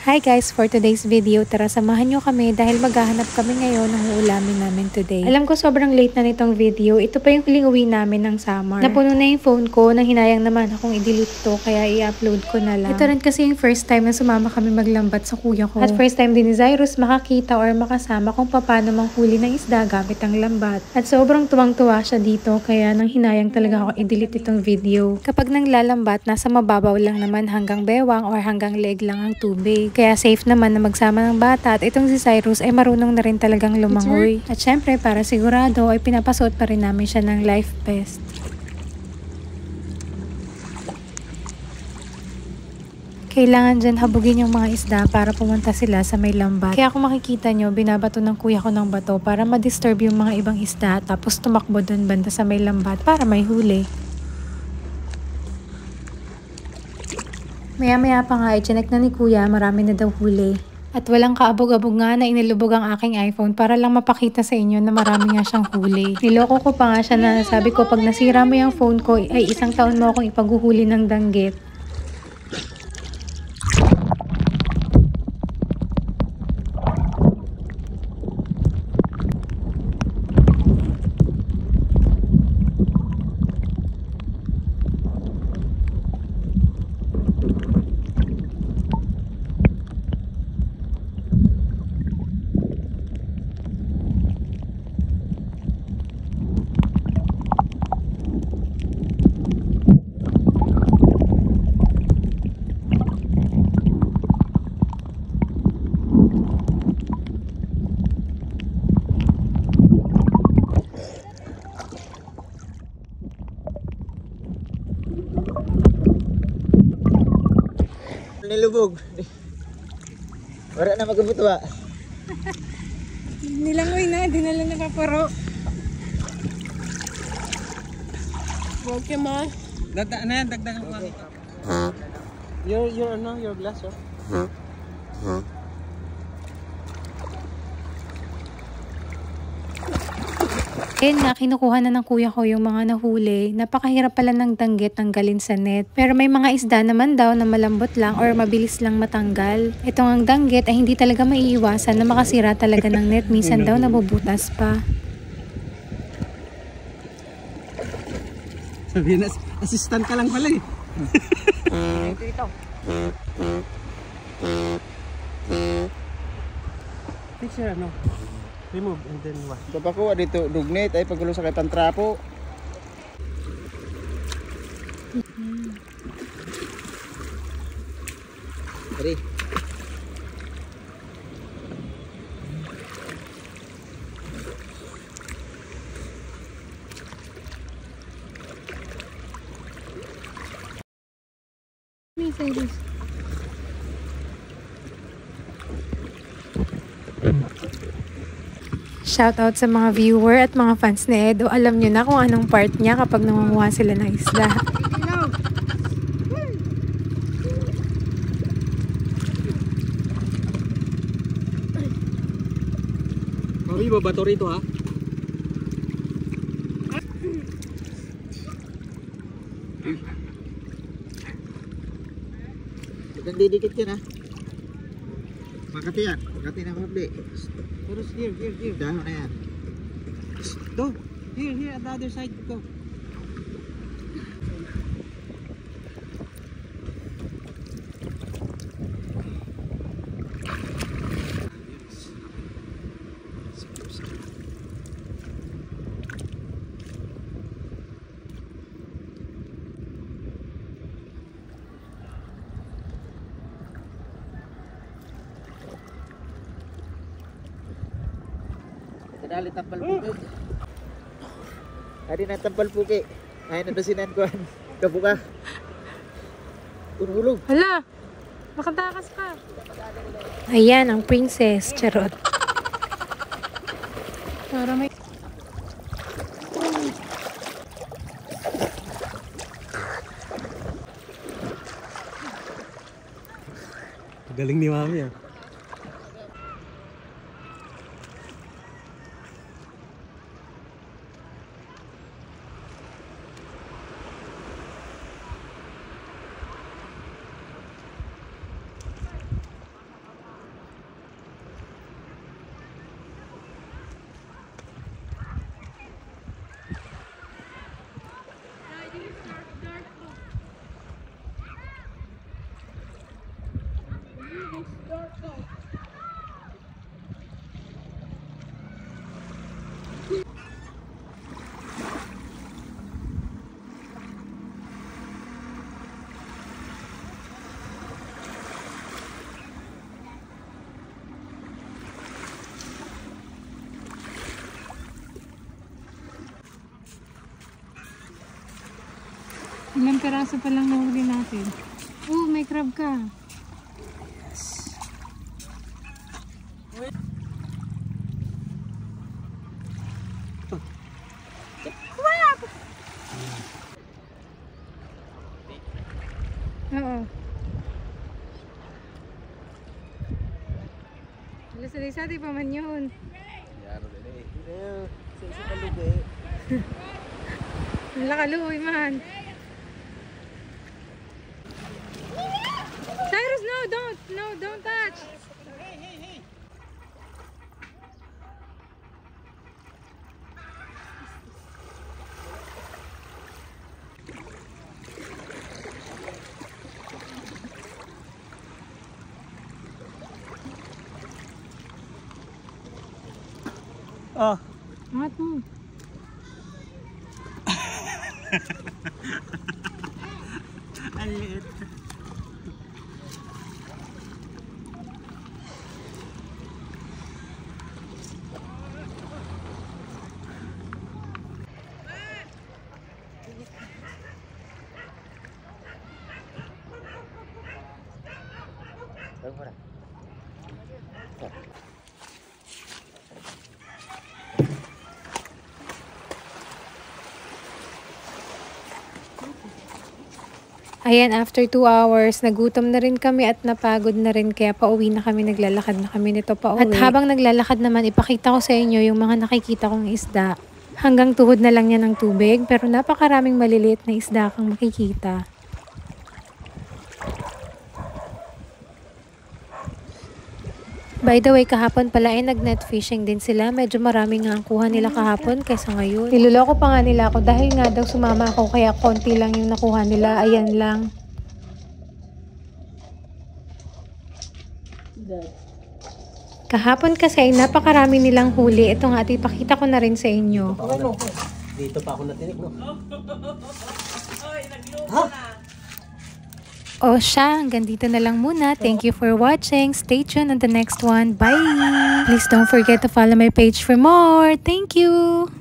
Hi guys! For today's video, tara samahan nyo kami dahil maghahanap kami ngayon ng uulamin namin today. Alam ko sobrang late na nitong video. Ito pa yung huling uwi namin ng summer. Napuno na yung phone ko, nang hinayang naman akong i-delete to kaya i-upload ko na lang. Ito rin kasi yung first time na sumama kami maglambat sa kuya ko. At first time din ni Cyrus makakita or makasama kung paano manghuli ng isda gamit ang lambat. At sobrang tuwang-tuwa siya dito kaya nang hinayang talaga ako i-delete itong video. Kapag nanglalambat, nasa mababaw lang naman hanggang bewang or hanggang leg lang ang tubig. Kaya safe naman na magsama ng bata at itong si Cyrus ay marunong na rin talagang lumangoy. At syempre para sigurado ay pinapasuot pa rin namin siya ng life vest. Kailangan dyan habugin yung mga isda para pumunta sila sa may lambat. Kaya kung makikita nyo, binabato ng kuya ko ng bato para ma-disturb yung mga ibang isda tapos tumakbo dun banda sa may lambat para may huli. Maya-maya pa nga, i-check na ni kuya, marami na daw huli. At walang kaabog-abog nga na inilubog ang aking iPhone para lang mapakita sa inyo na marami nga siyang huli. Niloko ko pa nga siya na sabi ko pag nasira mo yung phone ko ay 1 taon mo akong ipaghuhuli ng danggit. Nilubog. Wala na magabot ba? Nilangoy na, dinala na kaparo. Okay mo. Dagdagan na yan, dagdagan ko. Your glass, oh. Ayun nga, kinukuha na ng kuya ko yung mga nahuli. Napakahirap pala ng danggit tanggalin sa net. Pero may mga isda naman daw na malambot lang or mabilis lang matanggal. Itong ang danggit ay hindi talaga maiiwasan na makasira talaga ng net. Minsan daw nabubutas pa. Sabihin na, assistant ka lang pala eh. Ito. Picture ano? Remove and then wash. Papakuha dito dugnit ay paggulo sa kay pantrapo. Ready. Me say this. Shoutout sa mga viewer at mga fans ni Edo. Alam nyo na kung anong part niya kapag nangunguha sila ng isda. Mami, babato rito ha? Didikit yan ha. Makati yan. Makati na mabli. Pero here. Dahon na yan. Go. Here, at the other side. Go. Kadali tampal puki. Adi na tampal puki. Ay na dosinan ko. Kabuka. Unulog. Hala! Makatakas pa. Ayan, ang princess. Charot. Para may... Galing ni Mami ah. Ilang peraso pa lang nahuli natin. Oh, may crab ka. Oo. Alas na isa, di pa man yun. Yaro din eh. Sa kalubi. Nalakaluoy man. Cyrus, no, don't touch. Oh. Angat mo. Ang liit. Ayan, after 2 hours, nagutom na rin kami at napagod na rin kaya pauwi na kami, naglalakad na kami nito pauwi. At habang naglalakad naman, ipakita ko sa inyo yung mga nakikita kong isda. Hanggang tuhod na lang yan ng tubig, pero napakaraming maliliit na isda kang makikita. By the way, kahapon pala ay nag-net fishing din sila. Medyo marami nga ang kuha nila kahapon kaysa ngayon. Niloloko pa nga nila ako dahil nga daw sumama ako kaya konti lang yung nakuha nila. Ayan lang. Kahapon kasi ay napakarami nilang huli. Ito nga, ipakita ko na rin sa inyo. Dito pa ako natinig, no? O siya, hanggang dito na lang muna. Thank you for watching. Stay tuned on the next one. Bye! Please don't forget to follow my page for more. Thank you!